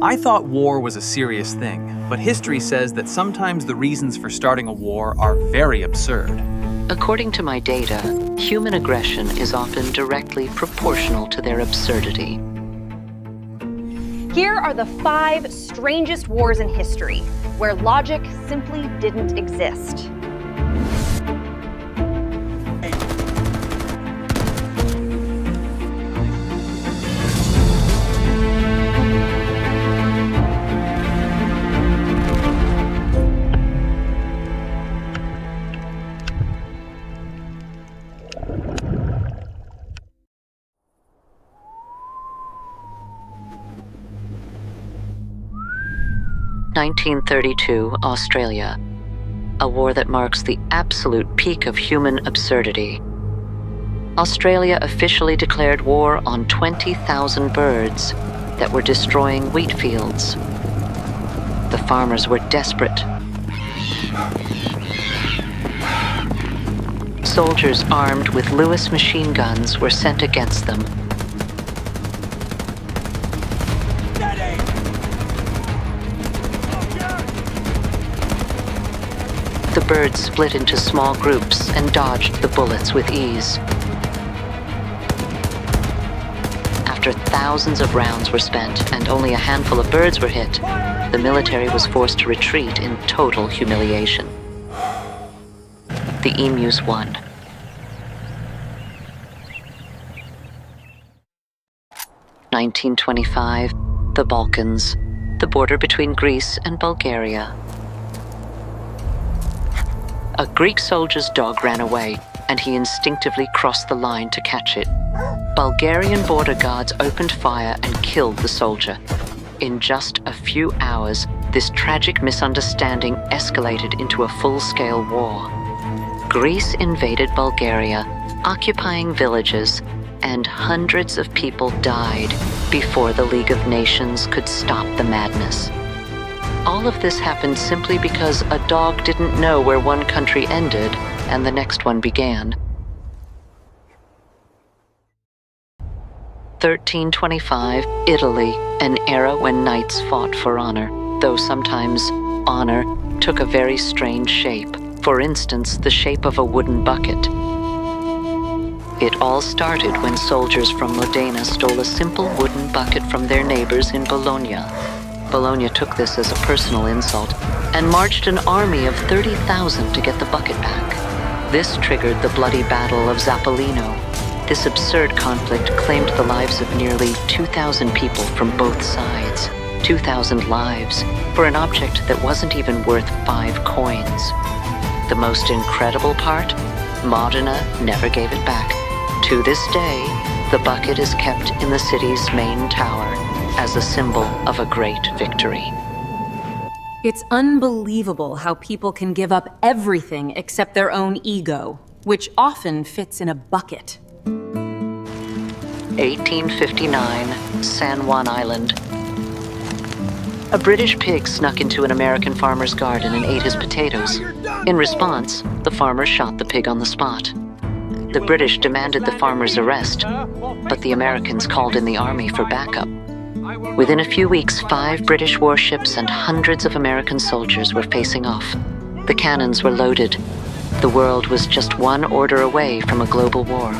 I thought war was a serious thing, but history says that sometimes the reasons for starting a war are very absurd. According to my data, human aggression is often directly proportional to their absurdity. Here are the 5 strangest wars in history, where logic simply didn't exist. (1932) Australia, a war that marks the absolute peak of human absurdity. Australia officially declared war on 20,000 birds that were destroying wheat fields. The farmers were desperate. Soldiers armed with Lewis machine guns were sent against them. The birds split into small groups and dodged the bullets with ease. After thousands of rounds were spent and only a handful of birds were hit, the military was forced to retreat in total humiliation. The emus won. (1925) The Balkans, the border between Greece and Bulgaria. A Greek soldier's dog ran away, and he instinctively crossed the line to catch it. Bulgarian border guards opened fire and killed the soldier. In just a few hours, this tragic misunderstanding escalated into a full-scale war. Greece invaded Bulgaria, occupying villages, and hundreds of people died before the League of Nations could stop the madness. All of this happened simply because a dog didn't know where one country ended and the next one began. 1325, Italy, an era when knights fought for honor, though sometimes honor took a very strange shape. For instance, the shape of a wooden bucket. It all started when soldiers from Modena stole a simple wooden bucket from their neighbors in Bologna. Bologna took this as a personal insult and marched an army of 30,000 to get the bucket back. This triggered the bloody Battle of Zappolino. This absurd conflict claimed the lives of nearly 2,000 people from both sides. 2,000 lives for an object that wasn't even worth 5 coins. The most incredible part? Modena never gave it back. To this day, the bucket is kept in the city's main tower as a symbol of a great victory. It's unbelievable how people can give up everything except their own ego, which often fits in a bucket. 1859, San Juan Island. A British pig snuck into an American farmer's garden and ate his potatoes. In response, the farmer shot the pig on the spot. The British demanded the farmer's arrest, but the Americans called in the army for backup. Within a few weeks, 5 British warships and hundreds of American soldiers were facing off. The cannons were loaded. The world was just one order away from a global war.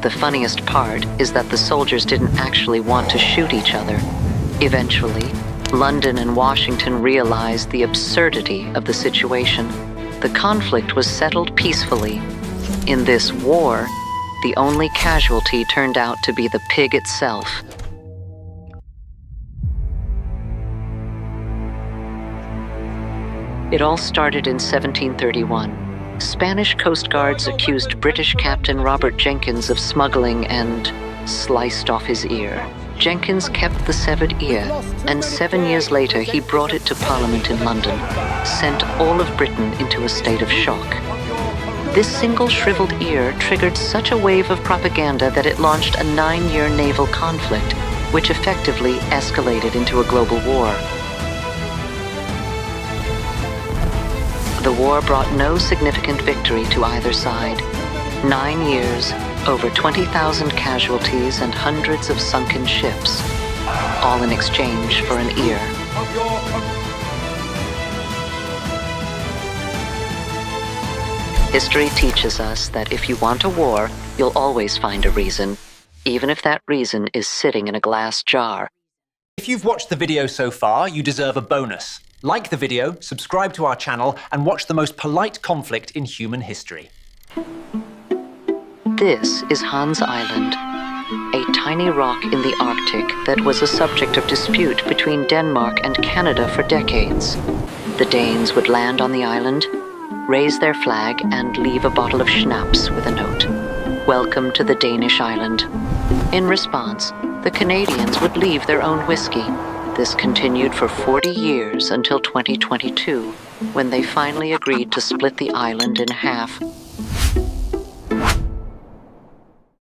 The funniest part is that the soldiers didn't actually want to shoot each other. Eventually, London and Washington realized the absurdity of the situation. The conflict was settled peacefully. In this war, the only casualty turned out to be the pig itself. It all started in 1731. Spanish Coast Guards accused British Captain Robert Jenkins of smuggling and sliced off his ear. Jenkins kept the severed ear, and 7 years later he brought it to Parliament in London, sent all of Britain into a state of shock. This single shriveled ear triggered such a wave of propaganda that it launched a 9-year naval conflict, which effectively escalated into a global war. The war brought no significant victory to either side. 9 years, over 20,000 casualties, and hundreds of sunken ships. all in exchange for an ear. History teaches us that if you want a war, you'll always find a reason, even if that reason is sitting in a glass jar. If you've watched the video so far, you deserve a bonus. Like the video, subscribe to our channel, and watch the most polite conflict in human history. This is Hans Island, a tiny rock in the Arctic that was a subject of dispute between Denmark and Canada for decades. The Danes would land on the island, raise their flag, and leave a bottle of schnapps with a note. "Welcome to the Danish island." In response, the Canadians would leave their own whiskey. This continued for 40 years until 2022, when they finally agreed to split the island in half